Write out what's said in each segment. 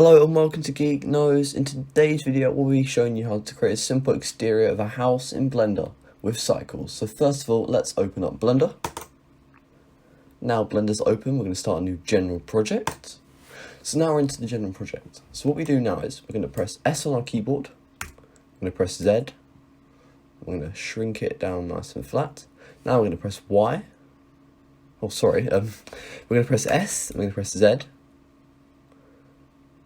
Hello and welcome to Geek Knows. In today's video we'll be showing you how to create a simple exterior of a house in Blender with cycles. So first of all, let's open up Blender. Now Blender's open, we're going to start a new general project. So now we're into the general project. So what we do now is we're going to press S on our keyboard, we're going to press Z, we're going to shrink it down nice and flat. Now we're going to press Y. We're going to press S, and we're going to press Z.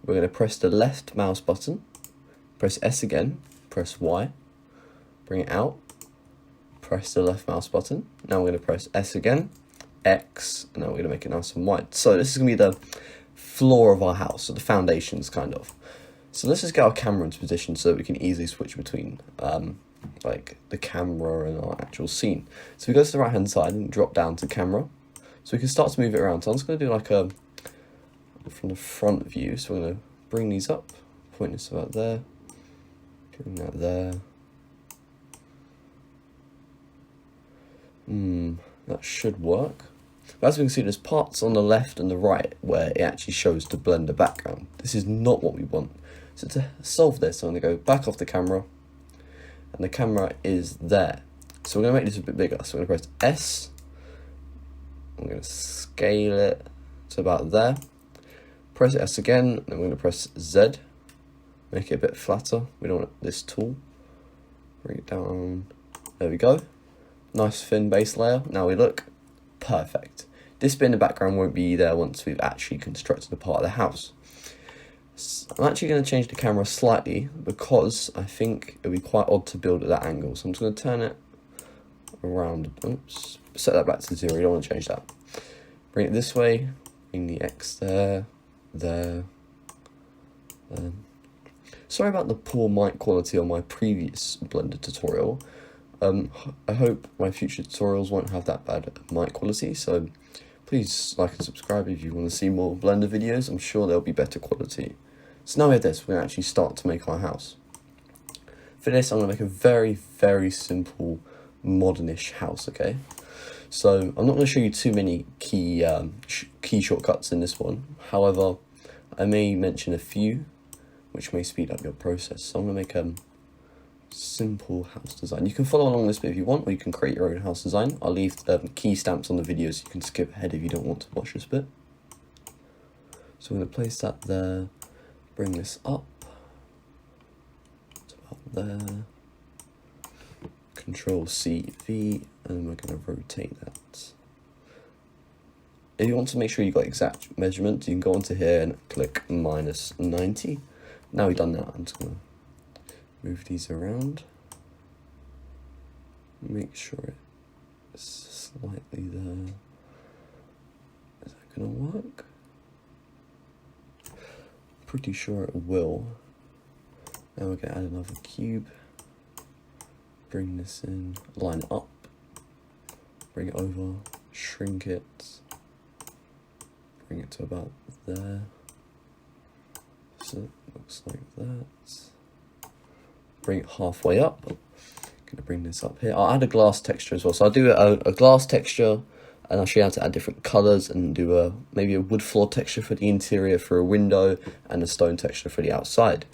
We're going to press the left mouse button, press S again, press Y, bring it out, press the left mouse button. Now we're going to press S again, X, and now we're going to make it nice and wide. So this is going to be the floor of our house, so the foundations kind of. So let's just get our camera into position so that we can easily switch between like the camera and our actual scene. So we go to the right hand side and drop down to camera. So we can start to move it around. So I'm just going to do like a from the front view. So we're going to bring these up, point this about there, bring that there. That should work. But as we can see, there's parts on the left and the right where it actually shows the Blender background. This is not what we want. So to solve this, I'm going to go back off the camera, and the camera is there. So we're going to make this a bit bigger. So we're going to press S. I'm going to scale it to about there. Press S again, and we're going to press Z. Make it a bit flatter. We don't want this tool. Bring it down. There we go. Nice thin base layer. Now we look perfect. This bit in the background won't be there once we've actually constructed a part of the house. So I'm actually going to change the camera slightly because I think it would be quite odd to build at that angle. So I'm just going to turn it around. Oops. Set that back to 0. You don't want to change that. Bring it this way. Bring the X there. There. Sorry about the poor mic quality on my previous Blender tutorial. I hope my future tutorials won't have that bad mic quality, so please like and subscribe if you want to see more Blender videos. I'm sure there'll be better quality. So now we have this, we're going to actually start to make our house. For this, I'm going to make a very, very simple modernish house, okay? So I'm not going to show you too many key shortcuts in this one. However, I may mention a few which may speed up your process. So I'm going to make a simple house design. You can follow along this bit if you want, or you can create your own house design. I'll leave key stamps on the video so you can skip ahead if you don't want to watch this bit. So I'm going to place that there, bring this up to about there, Control C, V, and we're going to rotate that. If you want to make sure you got exact measurements, you can go onto here and click -90. Now we've done that, I'm just going to move these around. Make sure it's slightly there. Is that going to work? Pretty sure it will. Now we're going to add another cube. Bring this in, line it up, bring it over, shrink it, bring it to about there. So it looks like that. Bring it halfway up. Gonna bring this up here. I'll add a glass texture as well. So I'll do a glass texture, and I'll show you how to add different colors and do maybe a wood floor texture for the interior for a window and a stone texture for the outside.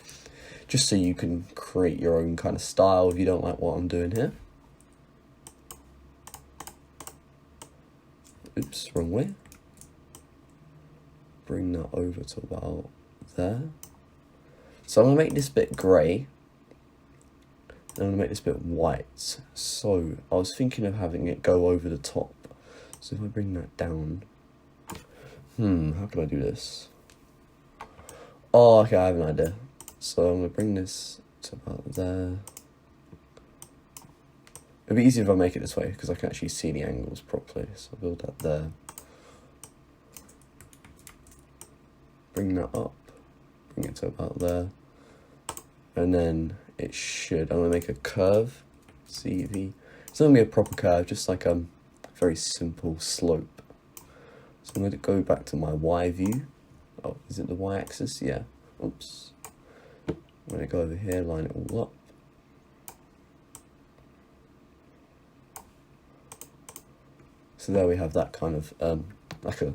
Just so you can create your own kind of style if you don't like what I'm doing here. Oops, wrong way. Bring that over to about there. So I'm going to make this bit grey. And I'm going to make this bit white. So I was thinking of having it go over the top. So if I bring that down. How can I do this? Oh, okay, I have an idea. So I'm going to bring this to about there. It'll be easier if I make it this way, because I can actually see the angles properly. So I'll build that there. Bring that up. Bring it to about there. And then it should, I'm going to make a curve. CV. It's not going to be a proper curve, just like a very simple slope. So I'm going to go back to my Y view. Oh, is it the Y axis? Yeah. Oops. I'm going to go over here, line it all up. So there we have that kind of, like a,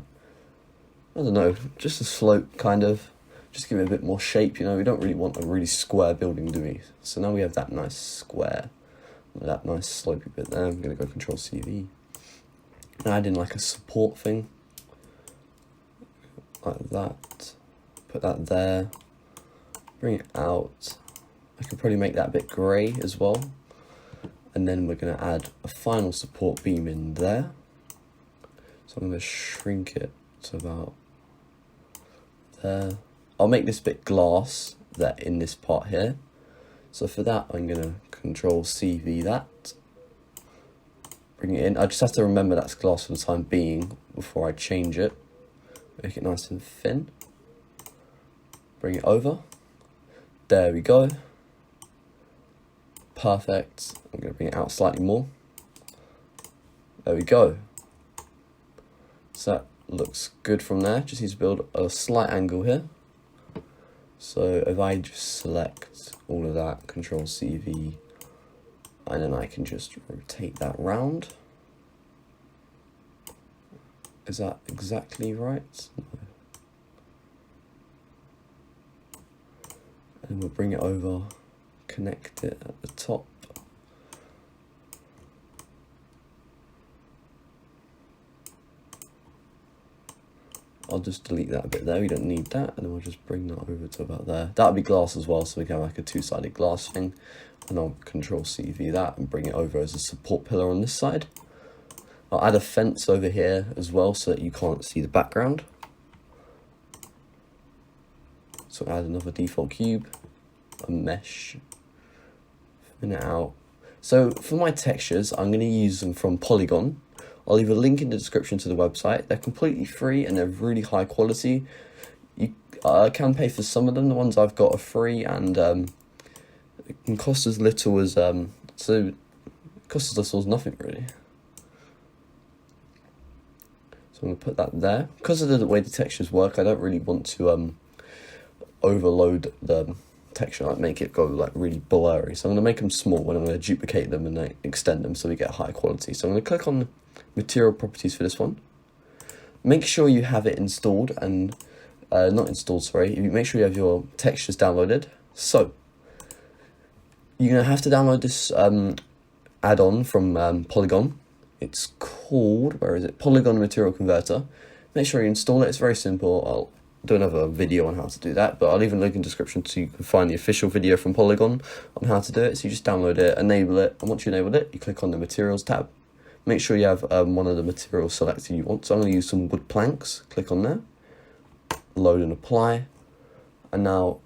I don't know, just a slope kind of, just give it a bit more shape, you know. We don't really want a really square building, do we? So now we have that nice square, that nice slopey bit there. I'm going to go Control CV. Add in like a support thing, like that. Put that there. Bring it out. I could probably make that a bit grey as well. And then we're going to add a final support beam in there. So I'm going to shrink it to about there. I'll make this bit glass that in this part here. So for that, I'm going to Control CV that. Bring it in. I just have to remember that's glass for the time being before I change it. Make it nice and thin. Bring it over. There we go. Perfect. I'm going to bring it out slightly more. There we go. So that looks good from there. Just need to build a slight angle here. So if I just select all of that, Control CV, and then I can just rotate that round. Is that exactly right? No. And we'll bring it over, connect it at the top. I'll just delete that bit there, we don't need that, and then we'll just bring that over to about there. That'll be glass as well, so we can have like a two-sided glass thing. And I'll Control CV that and bring it over as a support pillar on this side. I'll add a fence over here as well so that you can't see the background. So add another default cube, a mesh, thin it out. So for my textures, I'm going to use them from Polygon. I'll leave a link in the description to the website. They're completely free and they're really high quality. You can pay for some of them. The ones I've got are free, and it can cost as little as nothing really. So I'm going to put that there. Because of the way the textures work, I don't really want to overload the texture, like make it go like really blurry. So I'm going to make them small and I'm going to duplicate them and like extend them so we get high quality. So I'm going to click on material properties for this one. Make sure you have it installed and not installed, sorry. You make sure you have your textures downloaded. So you're going to have to download this add-on from Polygon. It's called, where is it? Polygon Material Converter. Make sure you install it. It's very simple. I'll do another video on how to do that, but I'll leave a link in the description so you can find the official video from Polygon on how to do it. So you just download it, enable it, and once you enable it, you click on the Materials tab. Make sure you have one of the materials selected you want. So I'm going to use some wood planks. Click on there, load and apply, and now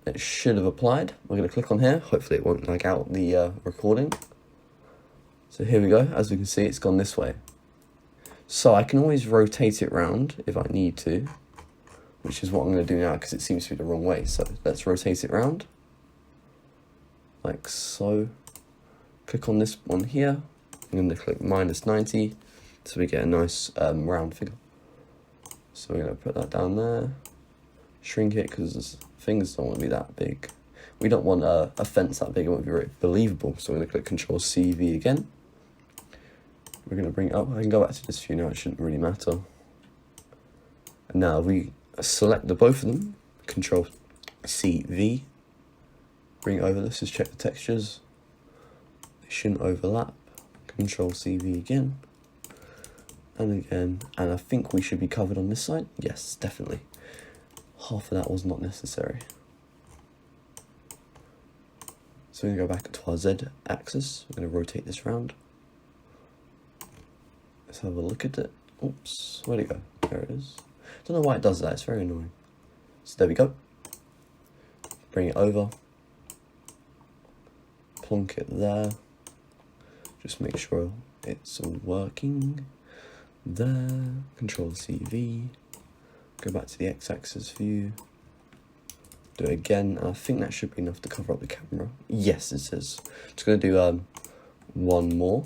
it should have applied. We're going to click on here. Hopefully it won't lag out the recording. So here we go. As we can see, it's gone this way. So I can always rotate it round if I need to, which is what I'm going to do now because it seems to be the wrong way. So let's rotate it round, like so. Click on this one here. I'm going to click -90, so we get a nice round figure. So we're going to put that down there, shrink it because things don't want to be that big. We don't want a fence that big, it won't be very believable. So we're going to click Control CV again. We're going to bring it up. I can go back to this view now, it shouldn't really matter. And now we select the both of them, Control CV, bring it over. Let's just check the textures. They shouldn't overlap. Control CV again, and again, and I think we should be covered on this side. Yes, definitely. Half of that was not necessary. So we're going to go back to our Z axis. We're going to rotate this round. Let's have a look at it. Oops, where'd it go? There it is. Don't know why it does that, it's very annoying. So there we go. Bring it over. Plonk it there. Just make sure it's all working. There. Control CV. Go back to the X-axis view. Do it again. I think that should be enough to cover up the camera. Yes, it is. Just going to do one more.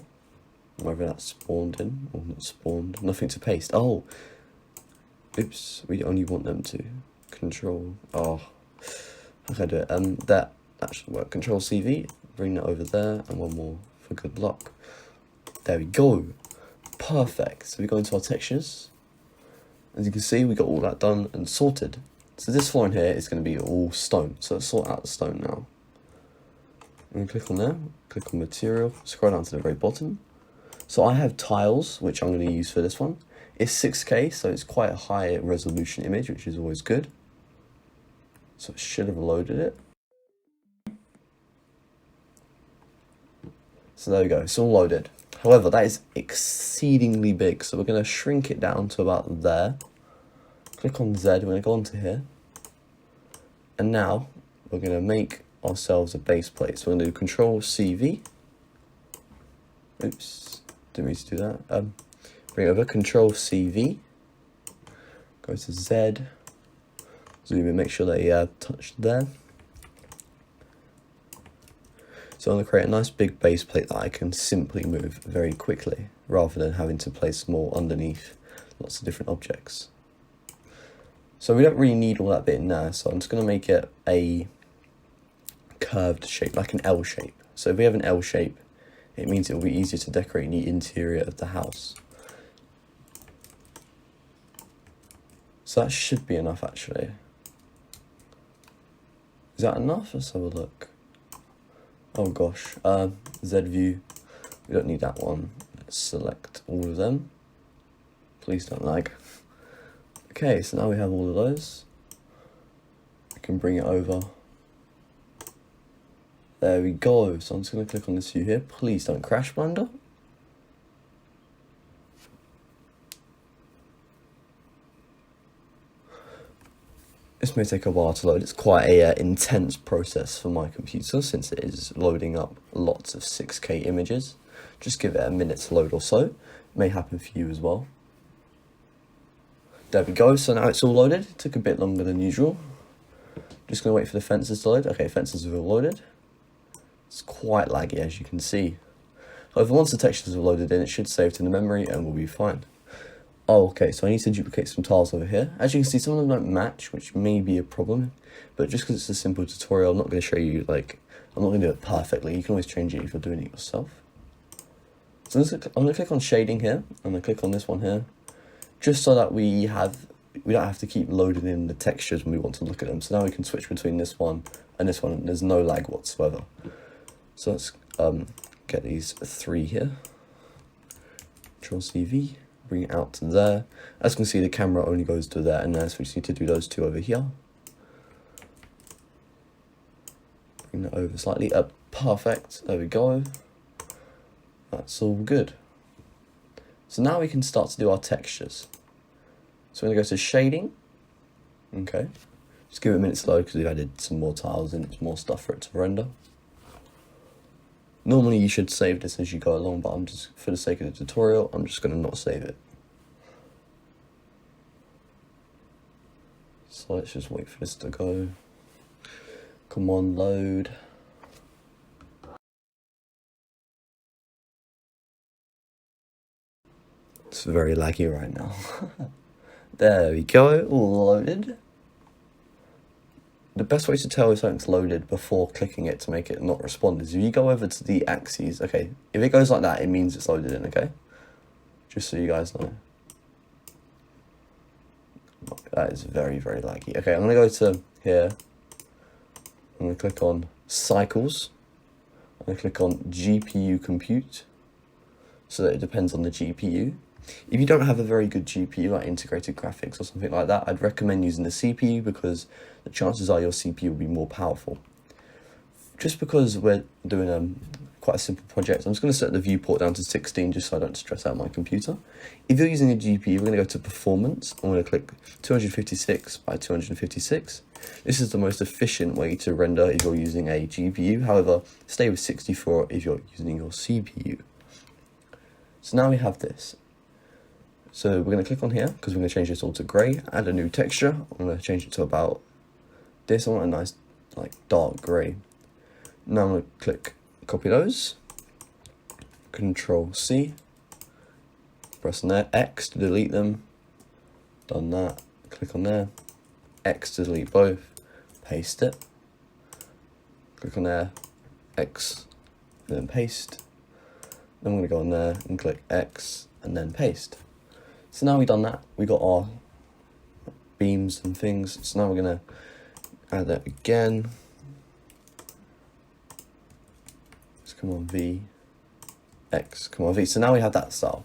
Whether that's spawned in or not spawned. Nothing to paste. Oh. Oops. We only want them to control. Oh. How can I do it? That should work. Control CV. Bring that over there. And one more for good luck. There we go. Perfect. So we go into our textures. As you can see, we got all that done and sorted. So this floor in here is going to be all stone. So let's sort out the stone now. I'm going to click on there, click on material, scroll down to the very bottom. So I have tiles, which I'm going to use for this one. It's 6K, so it's quite a high resolution image, which is always good. So it should have loaded it. So there we go, it's all loaded. However, that is exceedingly big, so we're going to shrink it down to about there. Click on Z, we're going to go onto here. And now we're going to make ourselves a base plate. So we're going to do Control CV. Oops, didn't mean to do that. Bring over Control CV. Go to Z. Zoom in, make sure they touch there. So I'm going to create a nice big base plate that I can simply move very quickly, rather than having to place more underneath lots of different objects. So we don't really need all that bit in there, so I'm just going to make it a curved shape, like an L shape. So if we have an L shape, it means it will be easier to decorate the interior of the house. So that should be enough, actually. Is that enough? Let's have a look. Oh gosh, Z view, we don't need that one. Let's select all of them. Please don't lag. Okay, so now we have all of those. We can bring it over. There we go. So I'm just going to click on this view here. Please don't crash, Blender. This may take a while to load. It's quite a intense process for my computer since it is loading up lots of 6K images. Just give it a minute to load or so. It may happen for you as well. There we go, so now it's all loaded. It took a bit longer than usual. Just gonna wait for the fences to load. Okay, fences are all loaded. It's quite laggy, as you can see. However, once the textures are loaded in, it should save to the memory and we'll be fine. Oh, okay, so I need to duplicate some tiles over here. As you can see, some of them don't match, which may be a problem. But just because it's a simple tutorial, I'm not going to show you, I'm not going to do it perfectly. You can always change it if you're doing it yourself. So I'm going to click on shading here. I'm going to click on this one here. Just so that we don't have to keep loading in the textures when we want to look at them. So now we can switch between this one and this one, and there's no lag whatsoever. So let's get these three here. Control CV, bring it out to there. As you can see, the camera only goes to there and there, so we just need to do those two over here. Bring that over slightly up. Perfect. There we go. That's all good. So now we can start to do our textures. So we're going to go to shading. Okay. Just give it a minute to load because we've added some more tiles in. It's more stuff for it to render. Normally you should save this as you go along, but I'm just, for the sake of the tutorial, I'm just going to not save it. So let's just wait for this to go. Come on, load. It's very laggy right now. There we go, all loaded. The best way to tell if something's loaded before clicking it to make it not respond is if you go over to the axes. Okay, if it goes like that, it means it's loaded in, okay? Just so you guys know. That is very, very laggy. Okay, I'm going to go to here. I'm going to click on cycles. I'm going to click on GPU compute, so that it depends on the GPU. If you don't have a very good GPU, like integrated graphics or something like that, I'd recommend using the CPU because the chances are your CPU will be more powerful. Just because we're doing quite a simple project, I'm just going to set the viewport down to 16 just so I don't stress out my computer. If you're using a GPU, we're going to go to performance. I'm going to click 256 by 256. This is the most efficient way to render if you're using a GPU. However, stay with 64 if you're using your CPU. So now we have this. So we're going to click on here because we're going to change this all to grey, add a new texture. I'm going to change it to about this. I want a nice dark grey. Now I'm going to click copy those, Control C, press on there, X to delete them, done that, click on there, X to delete both, paste it, click on there, X, and then paste. Then I'm going to go on there and click X and then paste. So now we've done that, we got our beams and things. So now we're going to add that again. Let's come on V, X, come on V. So now we have that style.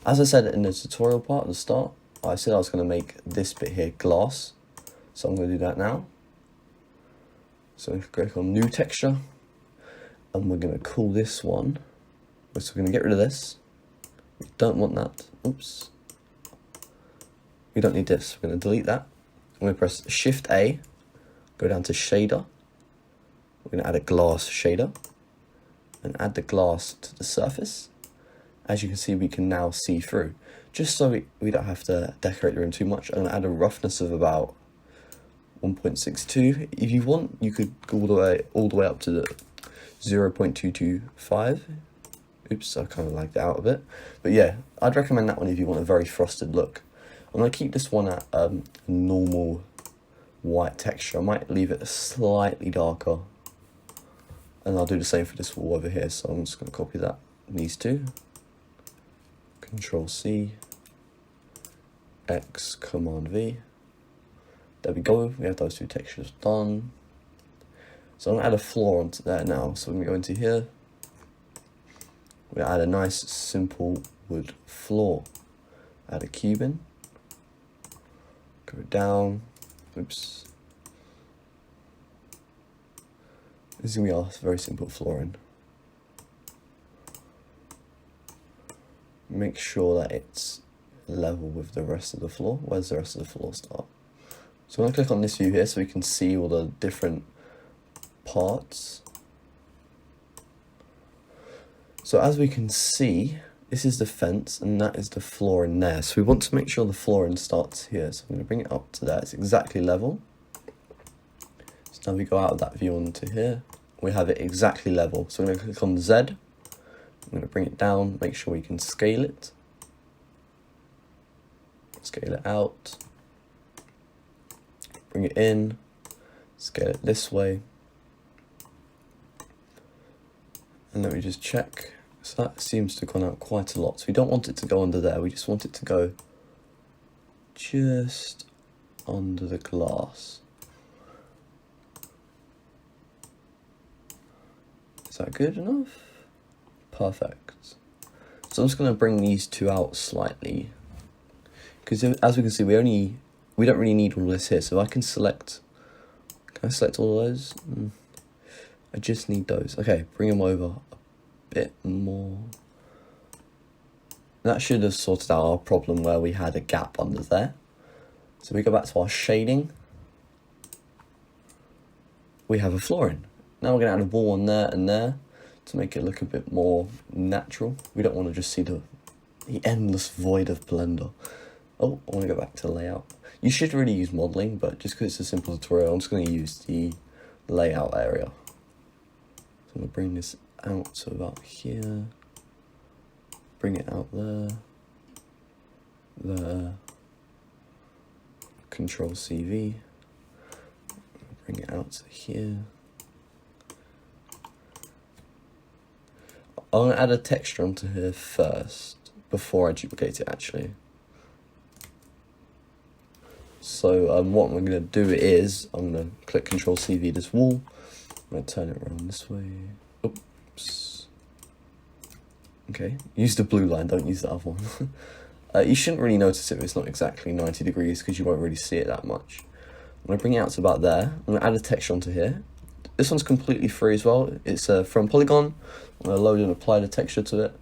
As I said in the tutorial part at the start, I said I was going to make this bit here glass. So I'm going to do that now. So click on new texture, and we're going to call this one. So we're going to get rid of this. We don't want that. Oops. We don't need this. We're going to delete that. I'm going to press Shift A, go down to shader. We're going to add a glass shader and add the glass to the surface. As you can see, we can now see through. Just so we don't have to decorate the room too much, I'm going to add a roughness of about 1.62. If you want, you could go all the way up to the 0.225. Oops, I kind of lagged out a bit. But yeah, I'd recommend that one if you want a very frosted look. I'm going to keep this one at normal white texture. I might leave it slightly darker. And I'll do the same for this wall over here. So I'm just going to copy that, these two. Control C, X, Command V. There we go, we have those two textures done. So I'm going to add a floor onto there now. So when we go into here, we add a nice simple wood floor. Add a cube in. Go down. Oops. This is going to be our very simple flooring. Make sure that it's level with the rest of the floor. Where's the rest of the floor start? So I'm going to click on this view here so we can see all the different parts. So as we can see, this is the fence and that is the floor in there. So we want to make sure the flooring starts here. So I'm going to bring it up to there. It's exactly level. So now we go out of that view onto here. We have it exactly level. So I'm going to click on Z. I'm going to bring it down, make sure we can scale it. Scale it out. Bring it in. Scale it this way. And then we just check. So that seems to have gone out quite a lot. So we don't want it to go under there. We just want it to go just under the glass. Is that good enough? Perfect. So I'm just going to bring these two out slightly. Because as we can see, we don't really need all this here. So I can select, can I select all of those? I just need those. Okay, bring them over a bit more. That should have sorted out our problem where we had a gap under there. So we go back to our shading. We have a flooring. Now we're going to add a wall on there and there to make it look a bit more natural. We don't want to just see the endless void of Blender. Oh, I want to go back to layout. You should really use modeling, but just because it's a simple tutorial, I'm just going to use the layout area. So I'm going to bring this out to about here. Bring it out there. There. Control CV. Bring it out to here. I'm going to add a texture onto here first, before I duplicate it actually. So what I'm going to do is, I'm going to click Control CV this wall. I'm going to turn it around this way. Oops. Okay, use the blue line, don't use the other one. You shouldn't really notice it if it's not exactly 90 degrees because you won't really see it that much. I'm going to bring it out to about there. I'm going to add a texture onto here. This one's completely free as well. It's from Polygon. I'm going to load and apply the texture to it.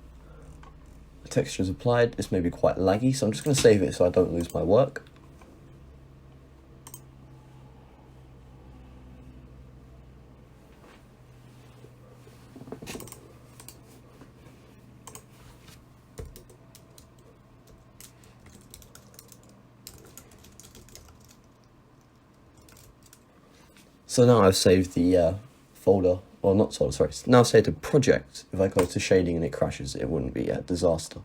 The texture is applied. This may be quite laggy, so I'm just going to save it so I don't lose my work. So now I've saved the folder, or not folder, sorry, now I've saved the project. If I go to shading and it crashes, it wouldn't be a disaster.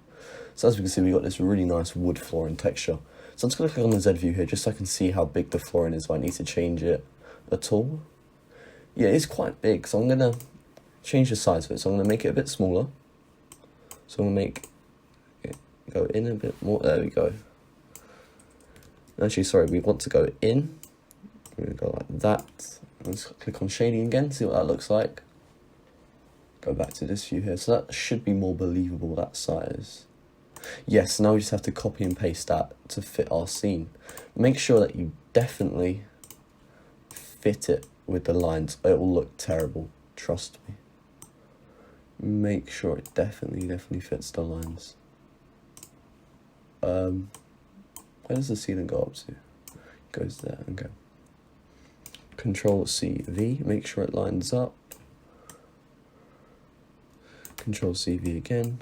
So as we can see, we've got this really nice wood flooring texture. So I'm just going to click on the Z view here, just so I can see how big the flooring is if I need to change it at all. Yeah, it's quite big, so I'm going to change the size of it. So I'm going to make it a bit smaller. So I'm going to make it go in a bit more, there we go. Actually, sorry, we want to go in. We're going to go like that. Let's click on shading again, see what that looks like. Go back to this view here. So that should be more believable, that size. Yes, now we just have to copy and paste that to fit our scene. Make sure that you definitely fit it with the lines. It will look terrible, trust me. Make sure it definitely fits the lines. Where does the ceiling go up to? It goes there, okay. Control C, V, make sure it lines up. Control C, V again.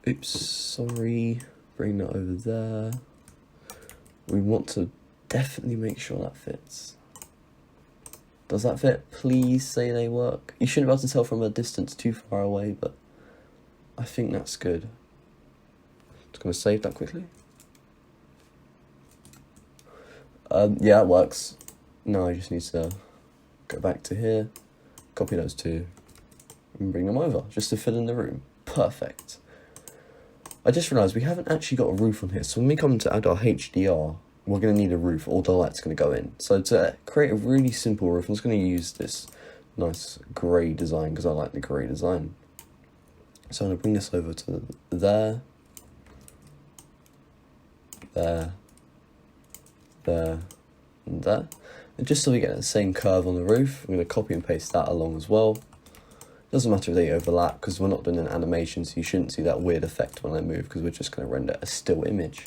Oops, sorry. Bring that over there. We want to definitely make sure that fits. Does that fit? Please say they work. You shouldn't be able to tell from a distance too far away, but I think that's good. Just gonna save that quickly. Yeah, it works. Now I just need to go back to here, copy those two, and bring them over, just to fill in the room. Perfect. I just realised we haven't actually got a roof on here, so when we come to add our HDR, we're going to need a roof, all the light's going to go in. So to create a really simple roof, I'm just going to use this nice grey design, because I like the grey design. So I'm going to bring this over to there, there, there, and there. And just so we get the same curve on the roof, I'm going to copy and paste that along as well. Doesn't matter if they overlap, because we're not doing an animation, so you shouldn't see that weird effect when I move, because we're just going to render a still image.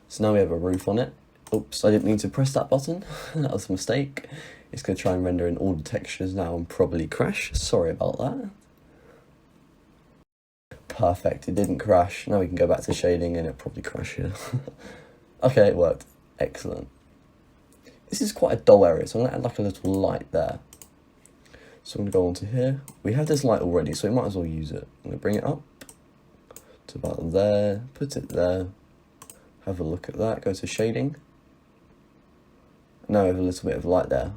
So now we have a roof on it. Oops, I didn't mean to press that button. That was a mistake. It's going to try and render in all the textures now and probably crash. Sorry about that. Perfect, it didn't crash. Now we can go back to shading and it'll probably crash here. Okay, it worked. Excellent. This is quite a dull area, so I'm going to add like a little light there. So I'm going to go onto here. We have this light already, so we might as well use it. I'm going to bring it up to about there, put it there. Have a look at that, go to shading. Now we have a little bit of light there.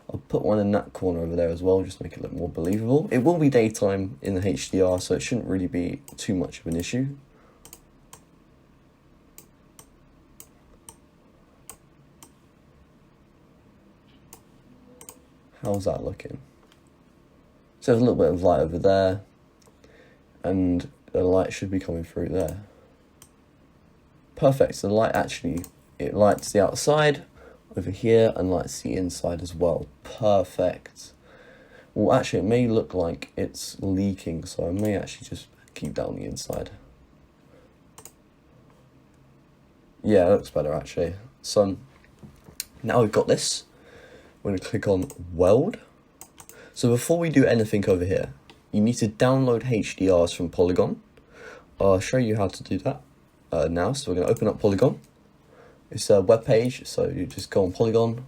I'll put one in that corner over there as well, just to make it look more believable. It will be daytime in the HDR, so it shouldn't really be too much of an issue. How's that looking? So there's a little bit of light over there, and the light should be coming through there. Perfect, so the light actually, it lights the outside over here and lights the inside as well. Perfect. Well, actually, it may look like it's leaking, so I may actually just keep that on the inside. Yeah, it looks better actually. So now we've got this, we're going to click on Weld. So before we do anything over here, you need to download HDRs from Polygon. I'll show you how to do that now. So we're going to open up Polygon. It's a web page, so you just go on Polygon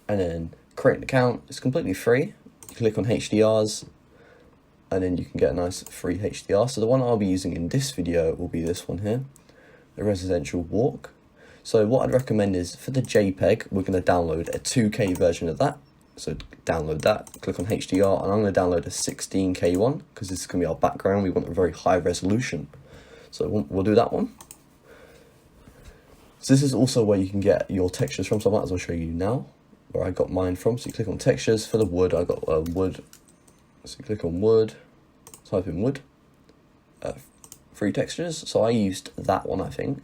and then create an account. It's completely free. You click on HDRs and then you can get a nice free HDR. So the one I'll be using in this video will be this one here, the residential walk. So what I'd recommend is for the JPEG, we're going to download a 2K version of that. So download that, click on HDR, and I'm going to download a 16K one because this is going to be our background. We want a very high resolution. So we'll do that one. So this is also where you can get your textures from, so I might as well show you now where I got mine from. So you click on textures. For the wood, I got wood. So you click on wood, type in wood, free textures. So I used that one, I think.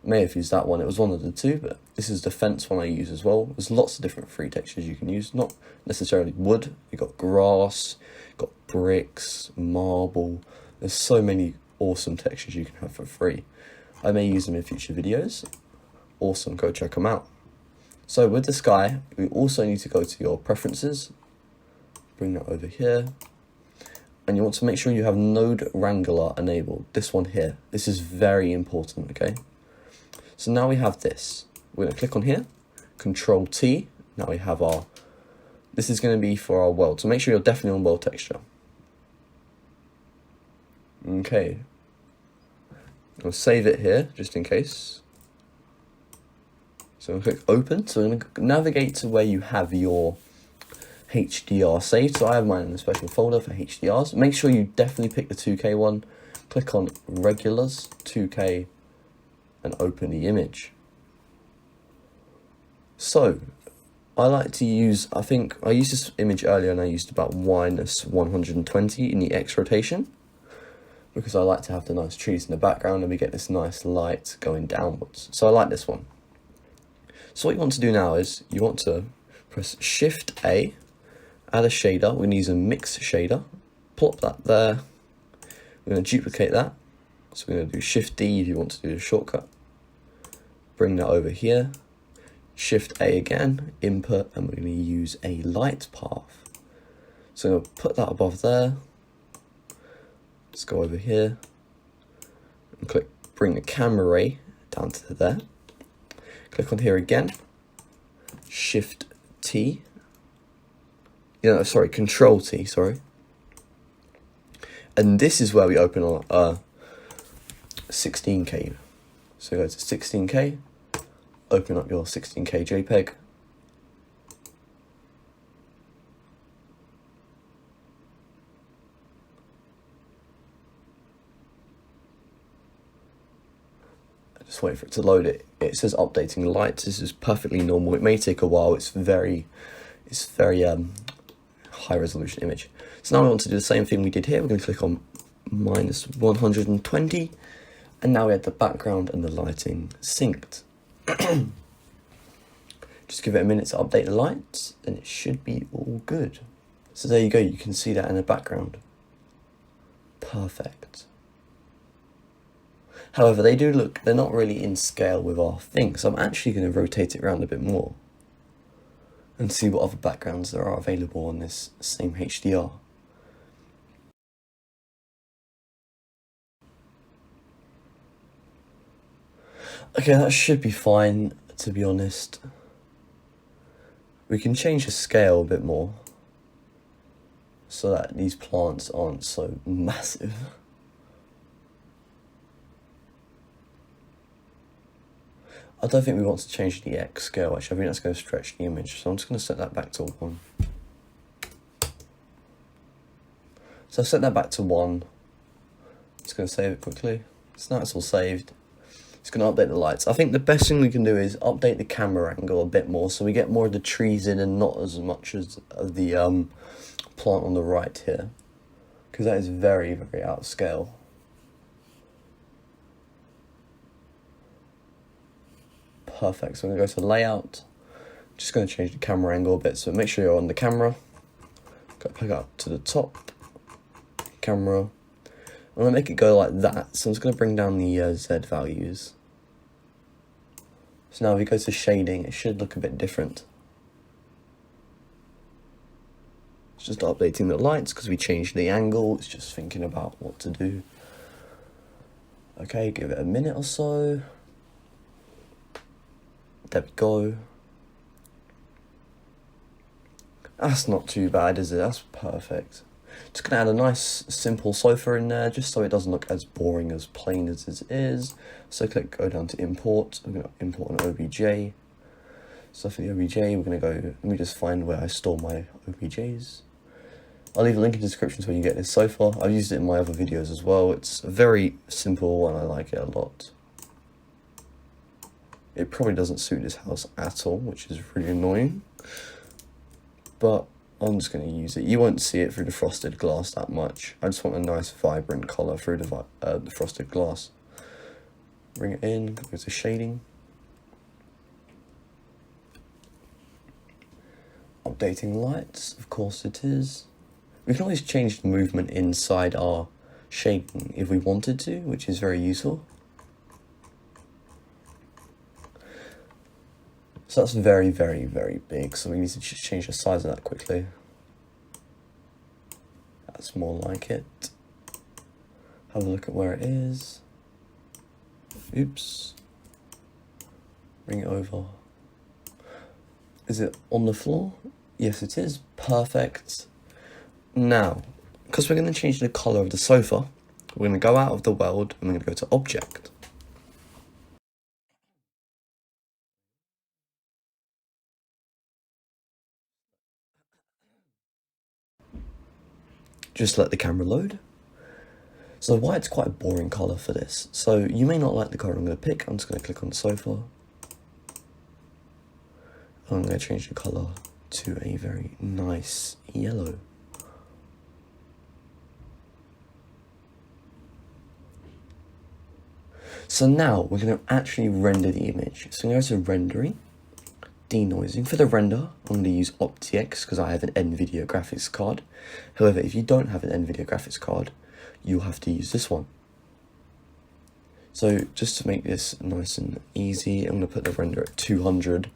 May have used that one, it was one of the two, but this is the fence one I use as well. There's lots of different free textures you can use, not necessarily wood. You've got grass, you've got bricks, marble. There's so many awesome textures you can have for free. I may use them in future videos. Awesome, go check them out. So with the sky, we also need to go to your preferences, bring that over here, and you want to make sure you have node wrangler enabled, this one here. This is very important, okay? So now we have this. We're going to click on here, Control T. Now we have our, this is going to be for our world. So make sure you're definitely on world texture. Okay. I'll save it here, just in case. So I'm going to click open. So I'm going to navigate to where you have your HDR saved. So I have mine in a special folder for HDRs. Make sure you definitely pick the 2K one. Click on regulars, 2K and open the image. So I like to use, I think I used this image earlier and I used about -120 in the X rotation, because I like to have the nice trees in the background and we get this nice light going downwards. So I like this one. So what you want to do now is you want to press Shift A, add a shader. We're going to use a mix shader, plop that there. We're going to duplicate that. So we're going to do Shift D if you want to do a shortcut. Bring that over here. Shift A again, input, and we're going to use a light path. So I'm going to put that above there. Let's go over here and click, bring the camera ray down to there. Click on here again, Shift T, Control T, sorry. And this is where we open our 16K. So go to 16K, open up your 16K JPEG. Just wait for it to load it. It says updating lights. This is perfectly normal. It may take a while. It's very high resolution image. So now we want to do the same thing we did here. We're going to click on -120, and now we have the background and the lighting synced. Just give it a minute to update the lights, and it should be all good. So there you go. You can see that in the background. Perfect. However, they're not really in scale with our thing, so I'm actually going to rotate it around a bit more and see what other backgrounds there are available on this same HDR. Okay, that should be fine, to be honest. We can change the scale a bit more so that these plants aren't so massive. I don't think we want to change the X scale, actually. I think that's going to stretch the image, so I'm just going to set that back to 1. So I've set that back to 1. Just going to save it quickly. So now it's all saved. It's going to update the lights. I think the best thing we can do is update the camera angle a bit more, so we get more of the trees in and not as much as the plant on the right here, because that is very, very out of scale. Perfect. So I'm going to go to layout. Just going to change the camera angle a bit. So make sure you're on the camera. Go back up to the top. Camera. I'm going to make it go like that. So I'm just going to bring down the Z values. So now if we go to shading, it should look a bit different. It's just updating the lights because we changed the angle. It's just thinking about what to do. Okay, give it a minute or so. There we go. That's not too bad, is it? That's perfect. Just gonna add a nice simple sofa in there, just so it doesn't look as boring, as plain as it is. So go down to import. I'm gonna import an OBJ. So for the OBJ, we're gonna go, let me just find where I store my OBJs. I'll leave a link in the description so you can get this sofa. I've used it in my other videos as well. It's very simple and I like it a lot. It probably doesn't suit this house at all, which is really annoying. But I'm just going to use it. You won't see it through the frosted glass that much. I just want a nice vibrant colour through the frosted glass. Bring it in, go to shading. Updating lights, of course it is. We can always change the movement inside our shading if we wanted to, which is very useful. So that's very, very, very big, so we need to just change the size of that quickly. That's more like it. Have a look at where it is. Oops. Bring it over. Is it on the floor? Yes, it is. Perfect. Now, because we're going to change the colour of the sofa, we're going to go out of the world and we're going to go to Object. Just let the camera load. So white's quite a boring colour for this. So you may not like the colour I'm going to pick. I'm just going to click on the sofa. I'm going to change the colour to a very nice yellow. So now we're going to actually render the image. So I'm going to go to rendering, denoising. For the render, I'm going to use OptiX because I have an NVIDIA graphics card. However, if you don't have an NVIDIA graphics card, you'll have to use this one. So just to make this nice and easy, I'm going to put the render at 200.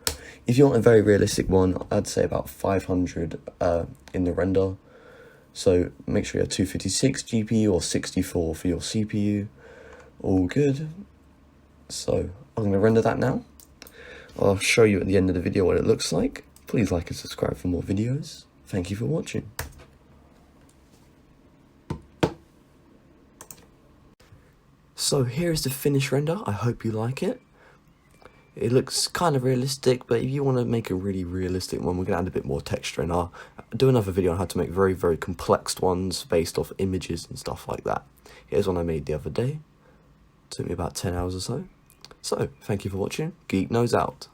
If you want a very realistic one, I'd say about 500 in the render. So make sure you have 256 GPU or 64 for your CPU. All good. So I'm going to render that now. I'll show you at the end of the video what it looks like. Please like and subscribe for more videos. Thank you for watching. So here's the finished render. I hope you like it. It looks kind of realistic, but if you want to make a really realistic one, we're going to add a bit more texture in. I'll do another video on how to make very, very complex ones based off images and stuff like that. Here's one I made the other day. Took me about 10 hours or so. So, thank you for watching. Geek Nose out.